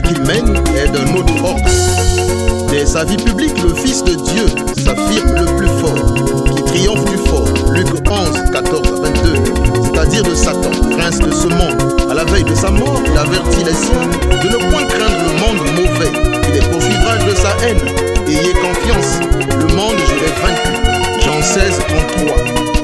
qu'il mène est d'un autre ordre. Dès sa vie publique, le Fils de Dieu s'affirme le plus fort, qui triomphe du fort. Luc 11, 14 à 22, c'est-à-dire de Satan, prince de ce monde. À la veille de sa mort, il avertit les siens de ne point craindre le monde mauvais, qui les poursuivra de sa haine. Ayez confiance, le monde je l'ai vaincu. Jean 16, 33.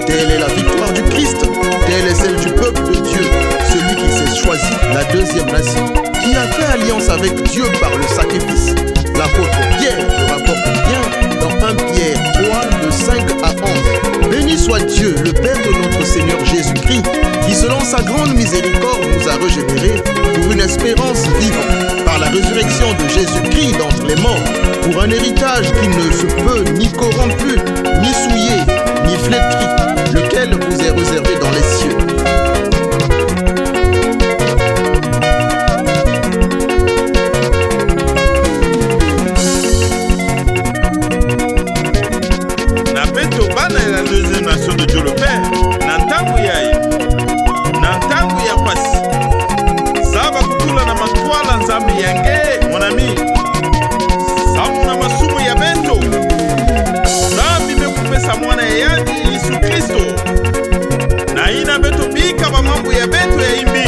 Telle est la victoire du Christ, telle est celle du peuple de Dieu, celui qui s'est choisi, la deuxième nation, qui a fait alliance avec Dieu par le sacrifice. L'apôtre Pierre le rapporte bien dans 1 Pierre 3, de 5 à 11. Béni soit Dieu, le Père de notre Seigneur Jésus-Christ, qui selon sa grande miséricorde nous a régénérés pour une espérance vivante, par la résurrection de Jésus-Christ d'entre les morts, pour un héritage qui ne se peut ni corrompu, ni souillé, ni flétri, lequel vous est réservé dans les cieux. La deuxième nation de Dieu le Père, Nantangu yaye, Nantangu ya pasi, Saba kutula na matwala nzambi yange, mon ami, Samu na masumu ya beto, Nami mekupesa mwana ya yadi Yesu Kristo, Na ina beto bika ba mambo ya beto ya imbi.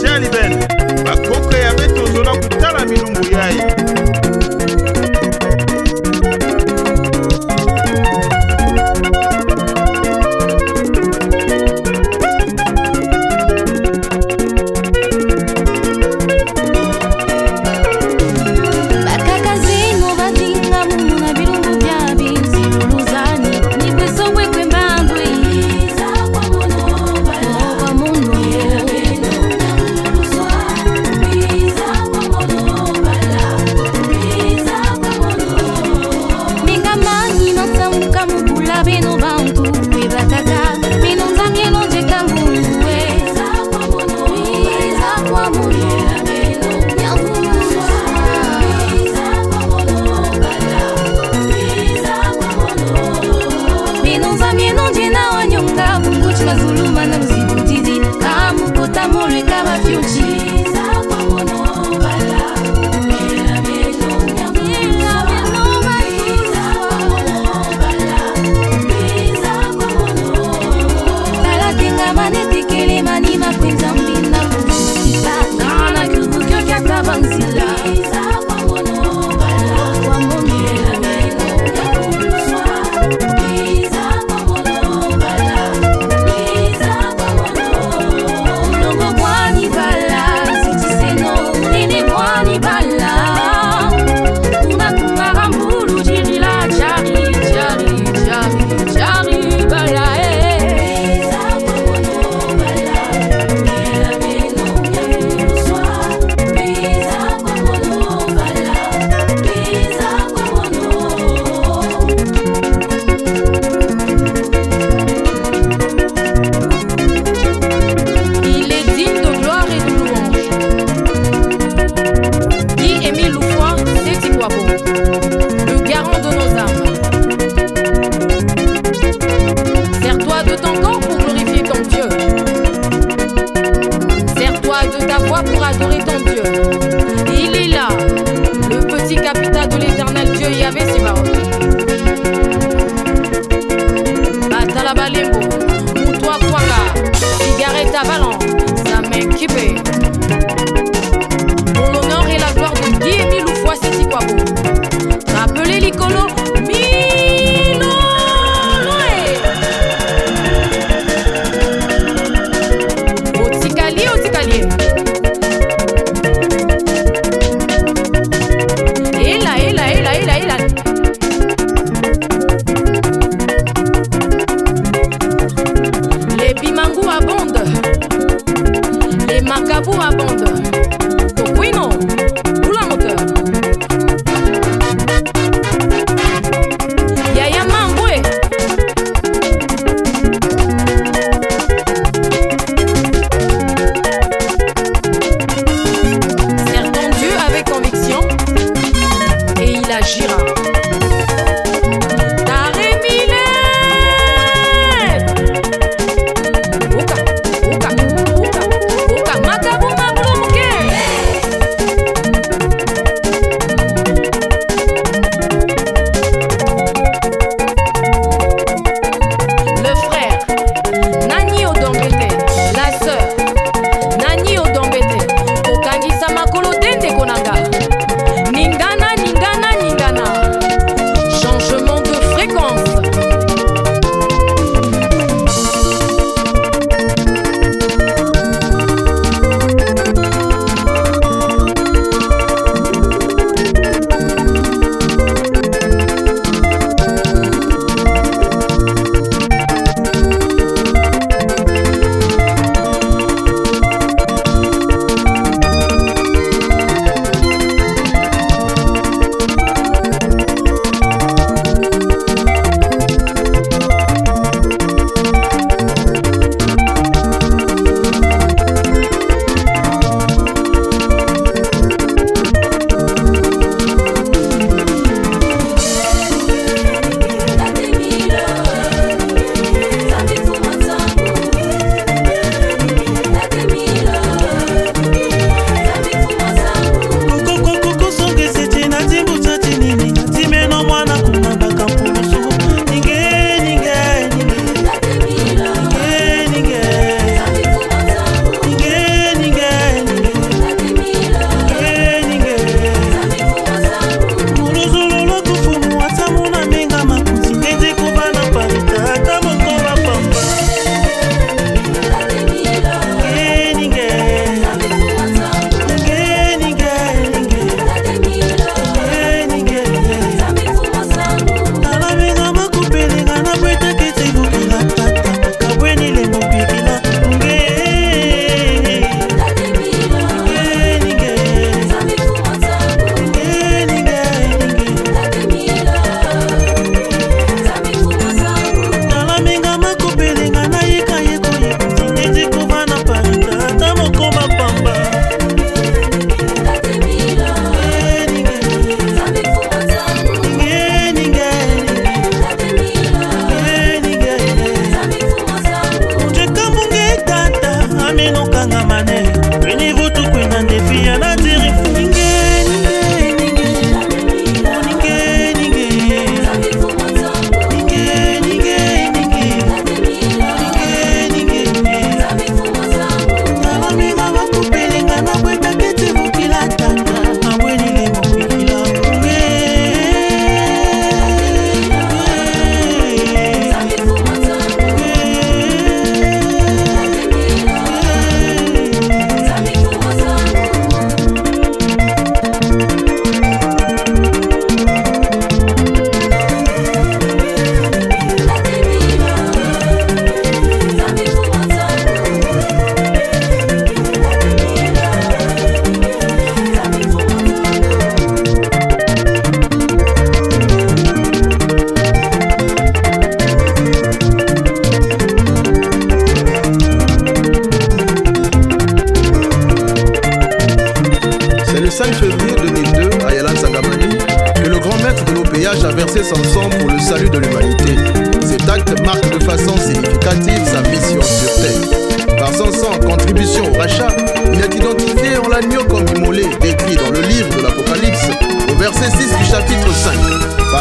Tiali ben, bakoka ya beto zola kutala milungu yaye.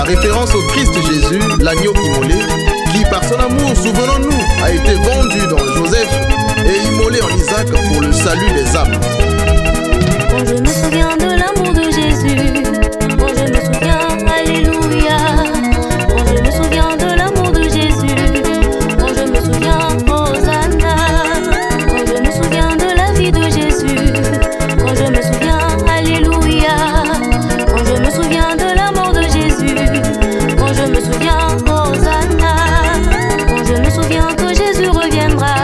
La référence au Christ Jésus, l'agneau immolé, qui par son amour, souvenons-nous, a été vendu dans Joseph et immolé en Isaac pour le salut des âmes. Quand je me souviens de l'amour de Jésus, quand je me souviens, alléluia. Quand je me souviens de l'amour de Jésus, quand je me souviens, Hosanna. Quand je me souviens de la vie de Jésus, quand je me souviens, alléluia. Quand je me souviens de la mort de Jésus, quand je me souviens, Hosanna. Quand je me souviens que Jésus reviendra,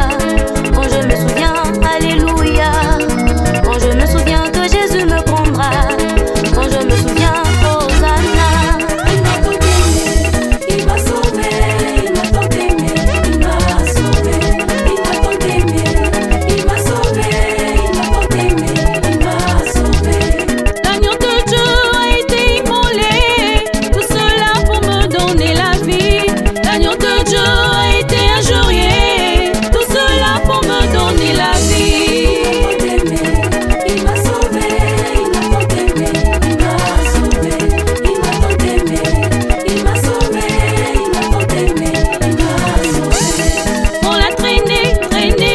quand je me souviens, alléluia. Quand je me souviens que Jésus me prendra, quand je me souviens, Hosanna. Il m'a tant aimé, il m'a sauvé, il m'a tant aimé, il m'a sauvé, il m'a tant aimé, il m'a sauvé, il m'a tant aimé, il m'a sauvé. L'agneau de Dieu a été immolé, tout cela pour me donner la vie. L'agneau de Dieu a été injurié, tout cela pour me donner la vie. Il m'a sauvé, il m'a tant aimé, il m'a sauvé, il m'a tant aimé, il m'a sauvé, il m'a tant aimé, il m'a sauvé. On l'a traîné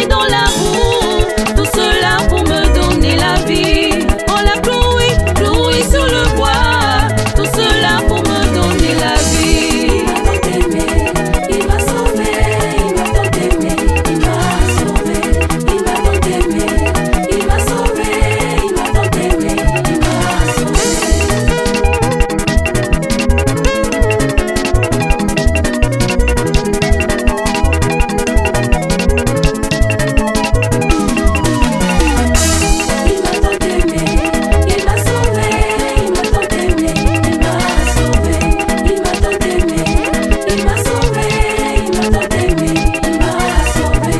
dans la boue, tout cela pour me donner la vie. On l'a cloué sur le bois, tout cela pour me donner la vie. Il m'a tant aimé, il m'a sauvé, il m'a tant aimé, il m'a sauvé, il m'a tant aimé, il m'a sauvé, il m'a tant aimé, il m'a sauvé. Il m'a tant aimé, il m'a sauvé, il m'a tant aimé, il m'a sauvé, il m'a tant aimé, il m'a sauvé, il m'a tant aimé, il m'a sauvé.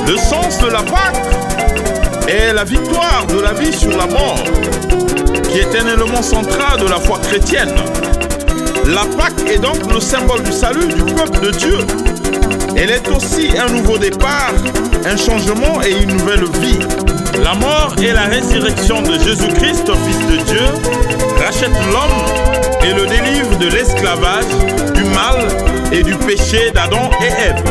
Le sens de la Pâque est la victoire de la vie sur la mort, qui est un élément central de la foi chrétienne. La Pâque est donc le symbole du salut du peuple de Dieu. Elle est aussi un nouveau départ, un changement et une nouvelle vie. La mort et la résurrection de Jésus-Christ, Fils de Dieu, rachètent l'homme et le délivrent de l'esclavage, du mal et du péché d'Adam et Ève.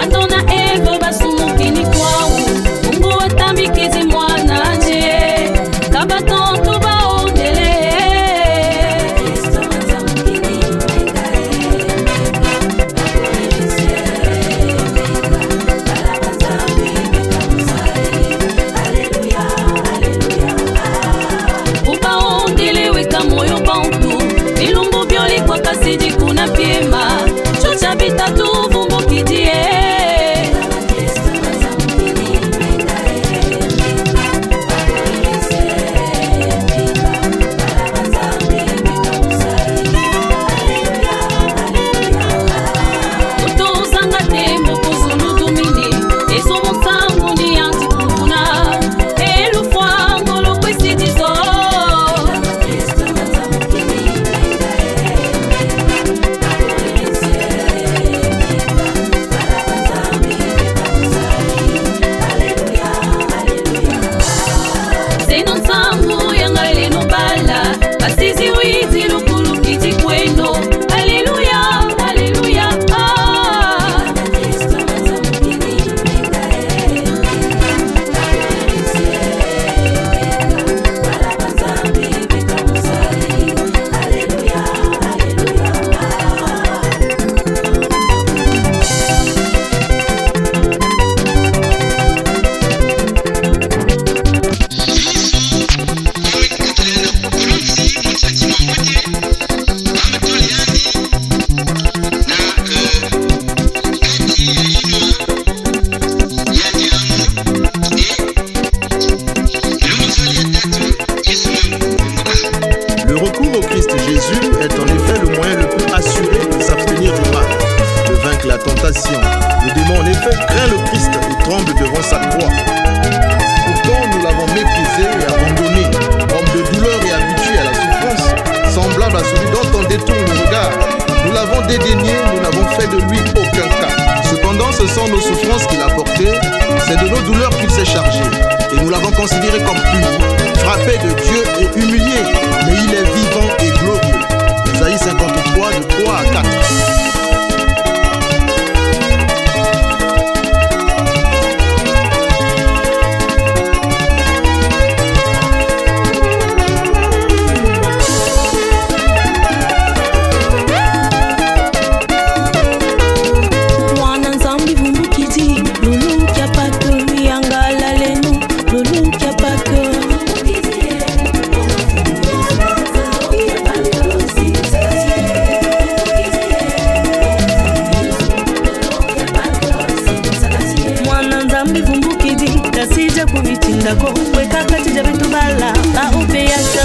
Adona Eva basumukini kwao, Mungu atambikizi mwana nje, kabatontu baondele. Kristo Le recours au Christ Jésus est en effet le moyen le plus assuré de s'abstenir du mal, de vaincre la tentation. Le démon en effet craint le Christ et tremble devant sa croix. Pourtant nous l'avons méprisé et abandonné, homme de douleur et habitué à la souffrance, semblable à celui dont on détourne le regard. Nous l'avons dédaigné, nous n'avons fait de lui aucun cas. Cependant, ce sont nos souffrances qu'il a portées, c'est de nos douleurs qu'il s'est chargé. Et nous l'avons considéré comme puni, frappé de Dieu et humilié, mais il est vivant et glorieux. Isaïe 53, de 3 à 4. ndako wekaka tija bitu bala ba upeyata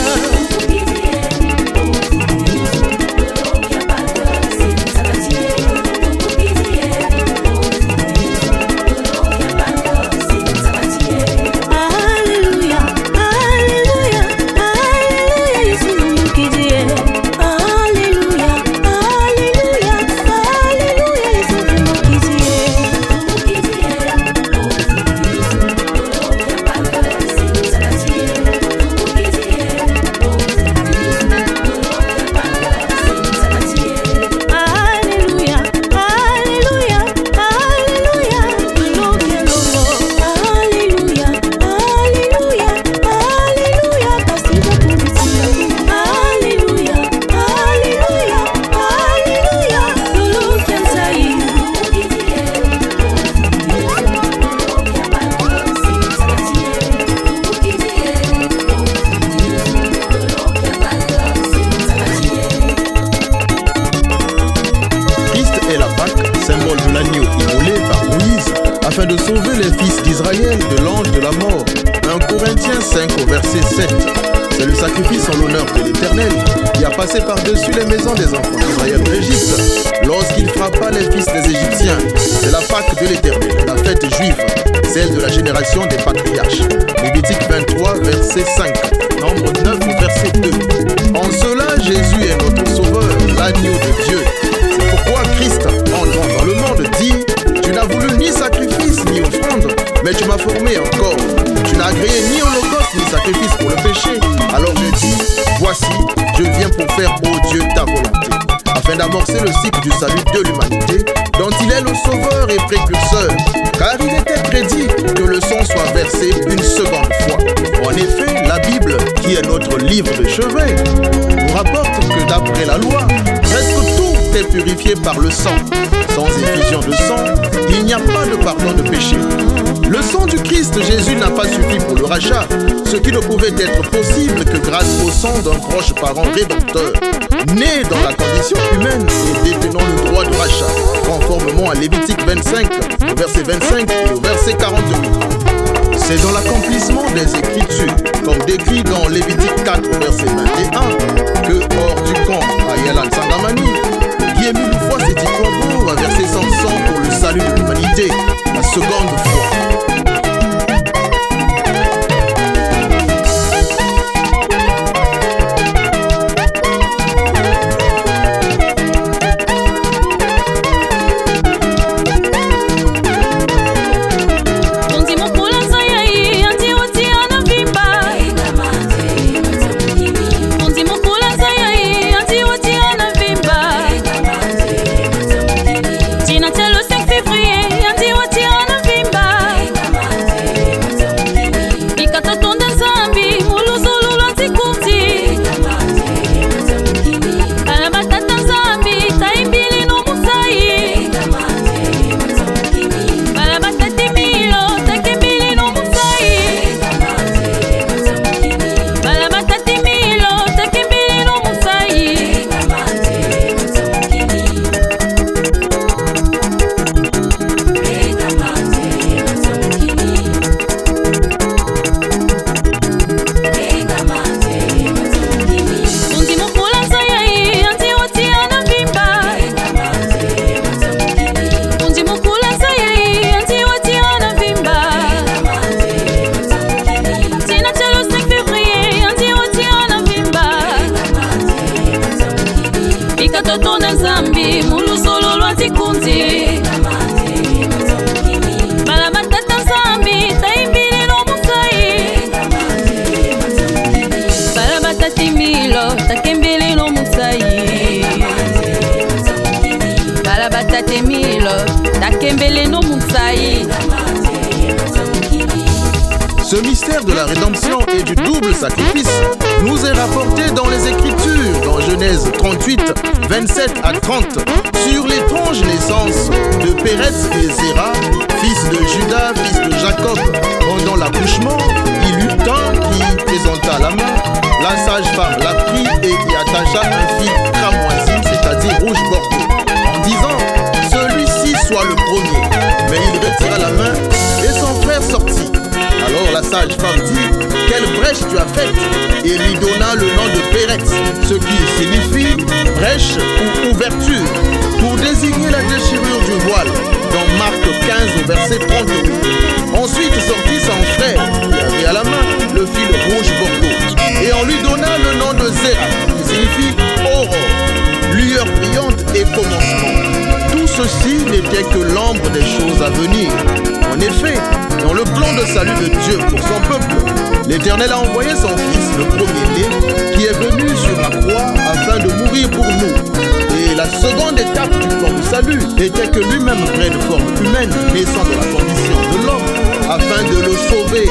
afin de sauver les fils d'Israël de l'ange de la mort. 1 Corinthiens 5 au verset 7. C'est le sacrifice en l'honneur de l'Éternel qui a passé par-dessus les maisons des enfants d'Israël en Égypte lorsqu'il frappa les fils des Égyptiens. C'est la Pâque de l'Éternel, la fête juive, celle de la génération des patriarches. Lévitique 23 verset 5. Nombre 9 au verset 2. En cela, Jésus est notre sauveur, l'agneau de Dieu. C'est pourquoi Christ, entrant dans le monde, dit: tu n'as voulu ni sacrifice ni offrande, mais tu m'as formé encore. Tu n'as agréé ni holocauste ni sacrifice pour le péché. Alors je dis: voici, je viens pour faire, ô Dieu, ta volonté, afin d'amorcer le cycle du salut de l'humanité, dont il est le sauveur et précurseur. Car il était prédit que le sang soit versé une seconde fois. En effet, la Bible, qui est notre livre de chevet, nous rapporte que d'après la loi, presque tout est purifié par le sang. Sans effusion de sang, il n'y a pas de pardon de péché. Le sang du Christ Jésus n'a pas suffi pour le rachat, ce qui ne pouvait être possible que grâce au sang d'un proche parent rédempteur, né dans la condition humaine et détenant le droit de rachat, conformément à Lévitique 25, au verset 25 et au verset 42. C'est dans l'accomplissement des Écritures, comme décrit dans Lévitique 4, au verset 21, que hors du camp à Yalan Sangamani, Guillaume Loufoy s'est dit Kwambour a versé son sang pour le salut de l'humanité, la seconde fois. Mon Nzambi mulusolo lwa tikundi bala batata Nzambi taimbile no musai bala batati milo takembele no musai bala batate milo takembele no musai. Ce mystère de la rédemption et du double sacrifice nous est rapporté dans les Écritures, dans Genèse 38, 27 à 30, sur l'étrange naissance de Pérez et Zéra, fils de Judas, fils de Jacob. Pendant l'accouchement, il eut un qui présenta la main, la sage-femme la prit et y attacha un fil cramoisi, c'est-à-dire rouge bordeaux, en disant « Celui-ci soit le premier ». Mais il retira la main et son frère sortit. Alors la sage-femme dit « Quelle brèche tu as faite ?» et lui donna le nom de Pérez, ce qui signifie brèche ou ouverture, pour désigner la déchirure du voile, dans Marc 15 au verset 38. Ensuite sortit son frère, qui avait à la main le fil rouge bordeaux, et on lui donna le nom de Zéra, qui signifie aurore, lueur brillante et commencement. Tout ceci n'était que l'ombre des choses à venir. En effet, dans le plan de salut de Dieu pour son peuple, l'Éternel a envoyé son Fils, le premier-né, qui est venu sur la croix afin de mourir pour nous. Et la seconde étape du plan de salut était que lui-même prenne forme humaine, naissant de la condition de l'homme, afin de le sauver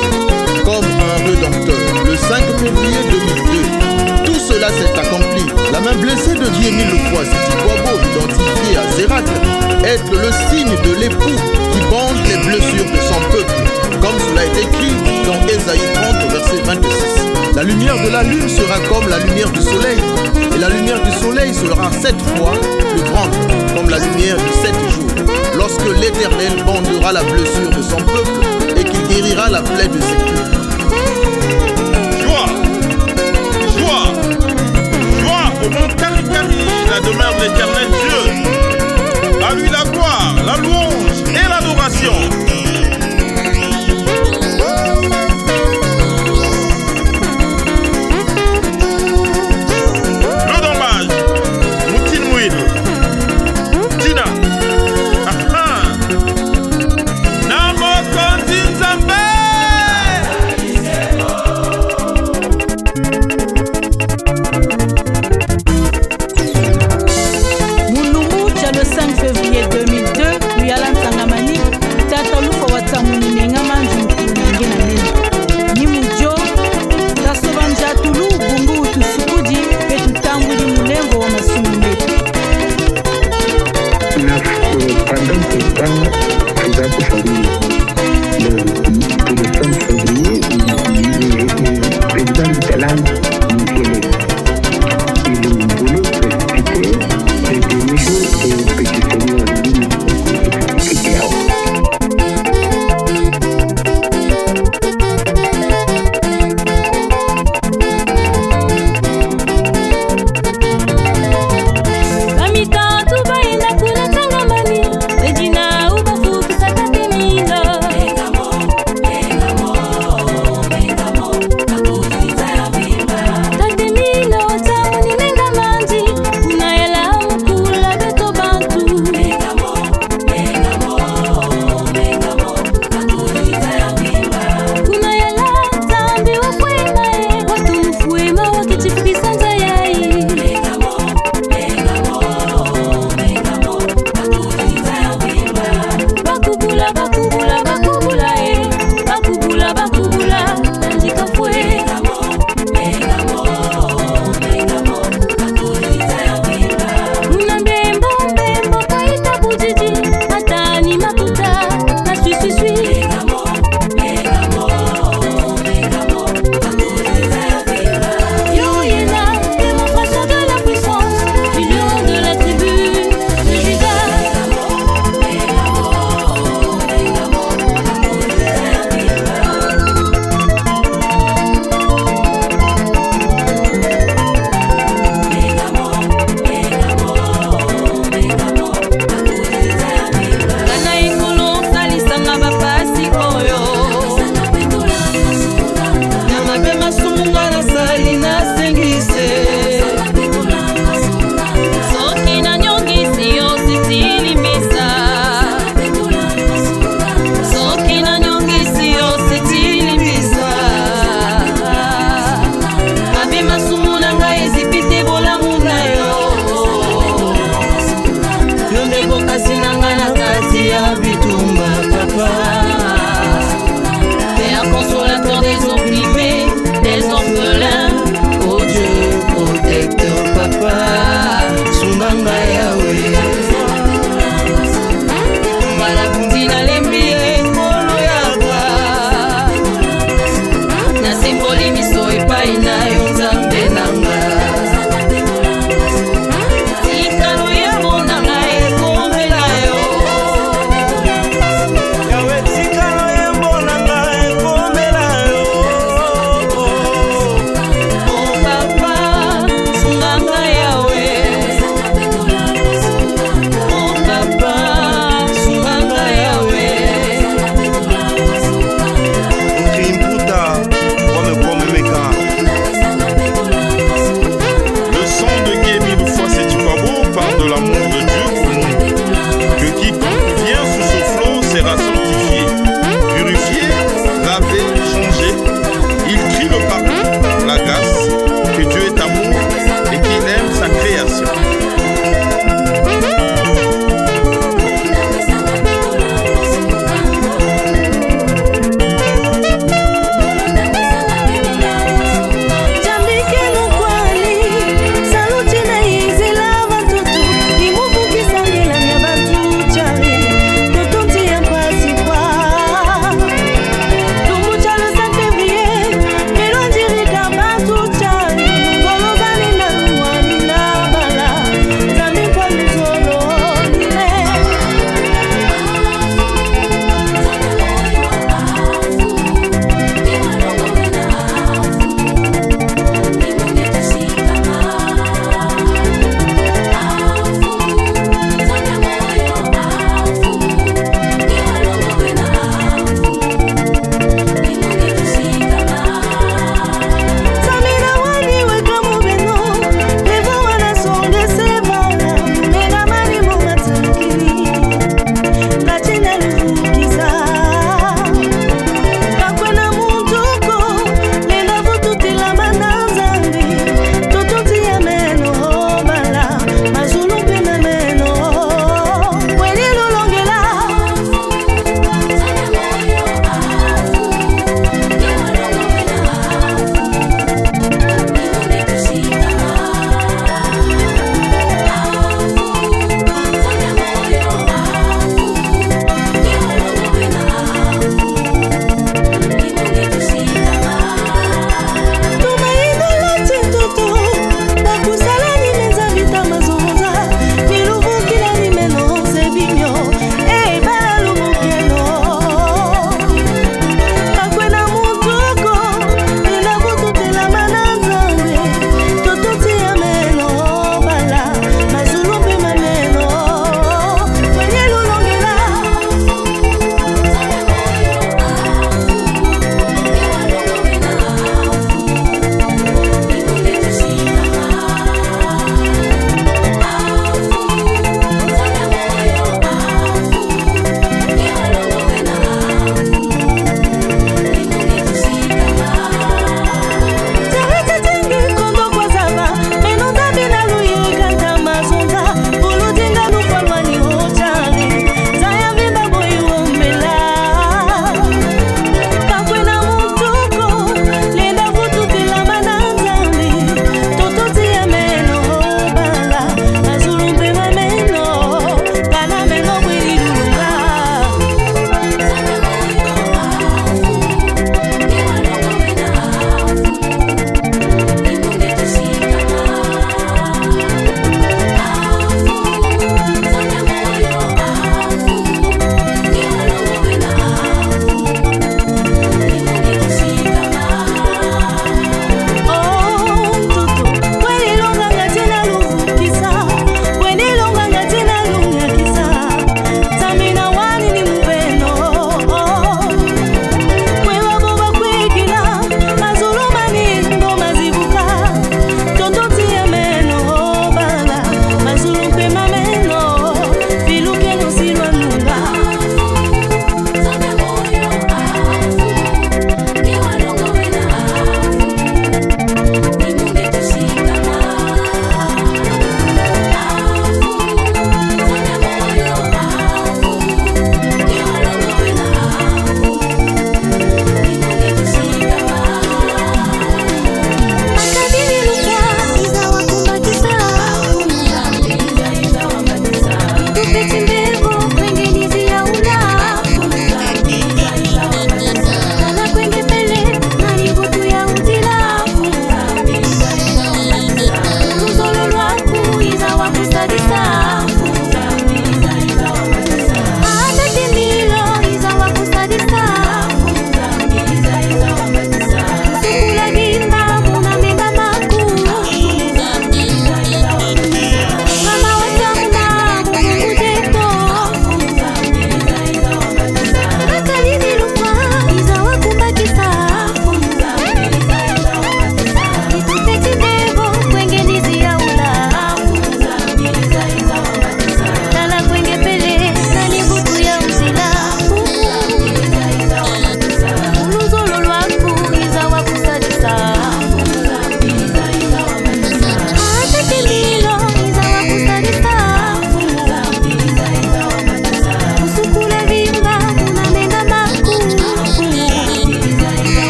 comme un rédempteur. Le 5 février 2002, tout cela s'est accompli. La main blessée de Diémile Loufois-Sitikwabo, identifiée à Zéracle, est le signe de l'époux qui bande les blessures de son peuple, comme cela est écrit dans Ésaïe 30, verset 26. La lumière de la lune sera comme la lumière du soleil, et la lumière du soleil sera 7 fois plus grande, comme la lumière de 7 jours, lorsque l'Éternel bandera la blessure de son peuple et qu'il guérira la plaie de ses cœurs. Joie, joie, joie au mont Karikari, la demeure de l'Éternel Dieu. À lui la gloire, la louange et l'adoration. Le dommage, Moutine Mouine, Tina, Namo Kondi Nzambe.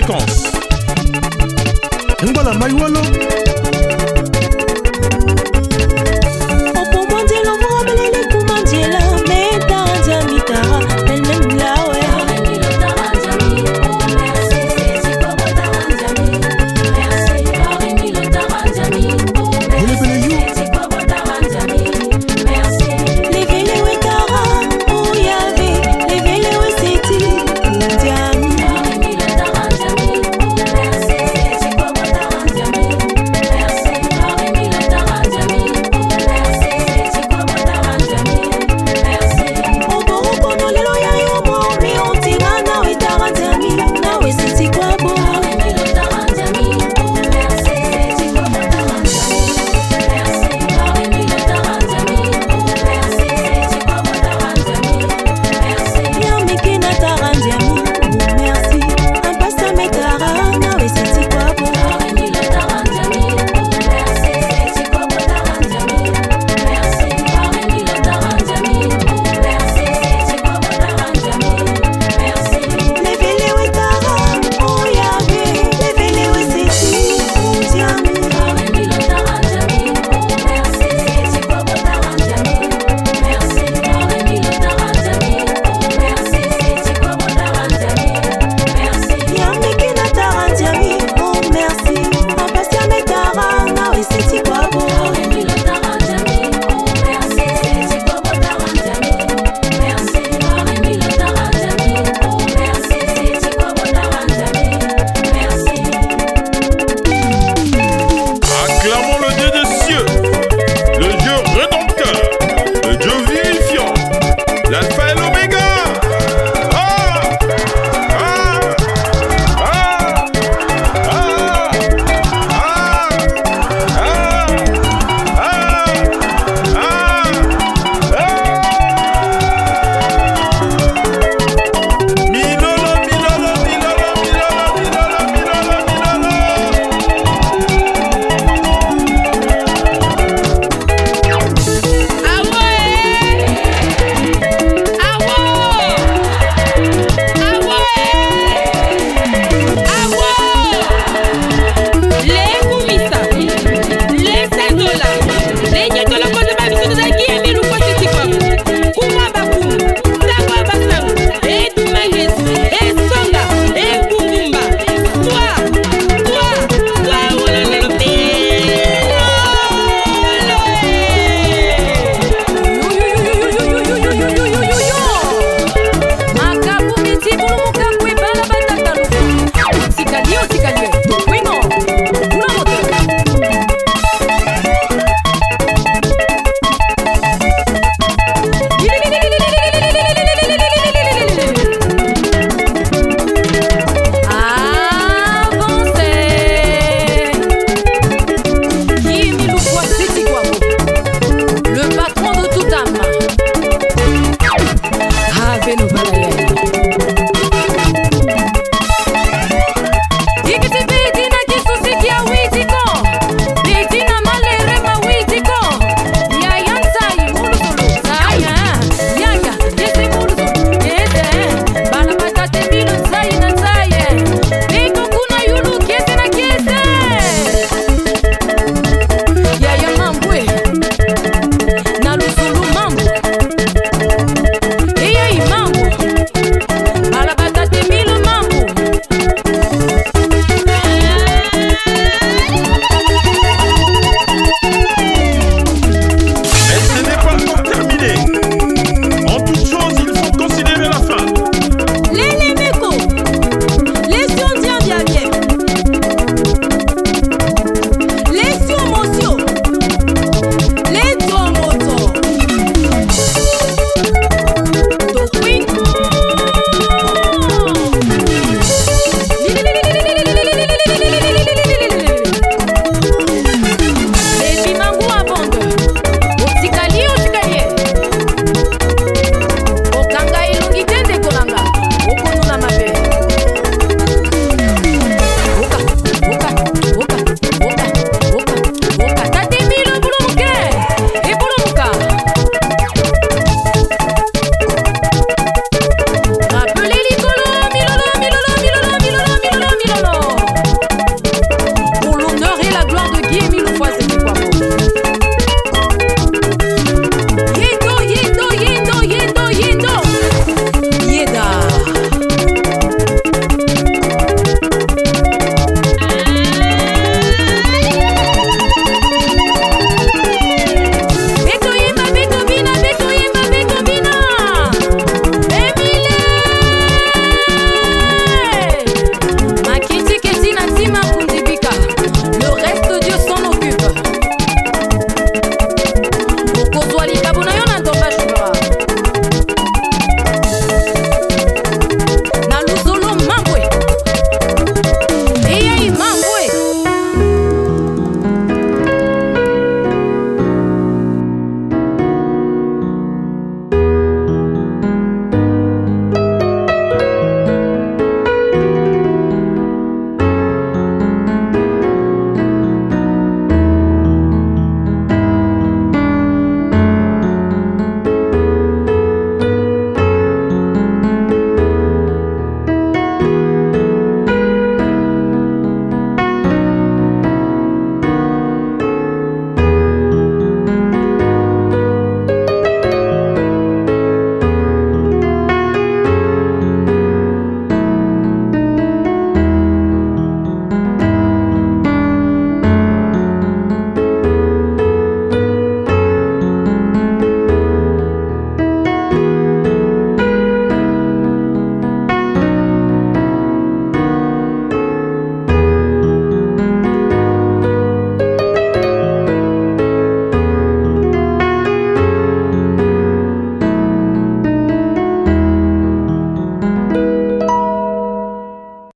vacances. Ngwala Maiwalo. Ave Nova.